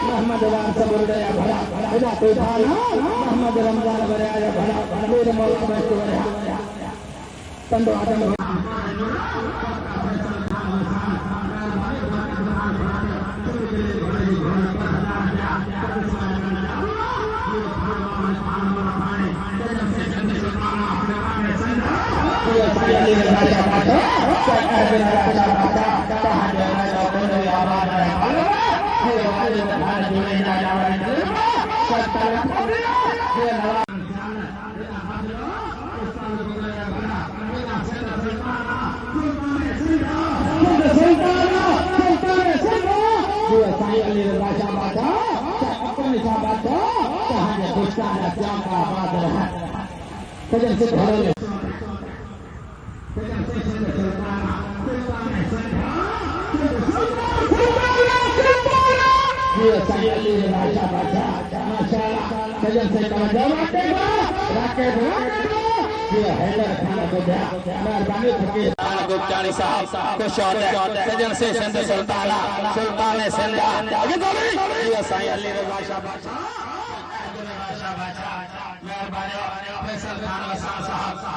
मोहम्मद सबुरदया भला भला तूफाना मोहम्मद रमजान बराया भला मेरे मौला बैठ बराया तंदो आदम गुप्तानी साहब को शॉट सजन से सिंध सुल्ताना सुल्तान सिंध आगे चलिए साईं अली रजा शाह बादशाह मेहरबानी फैसल खान वसा साहब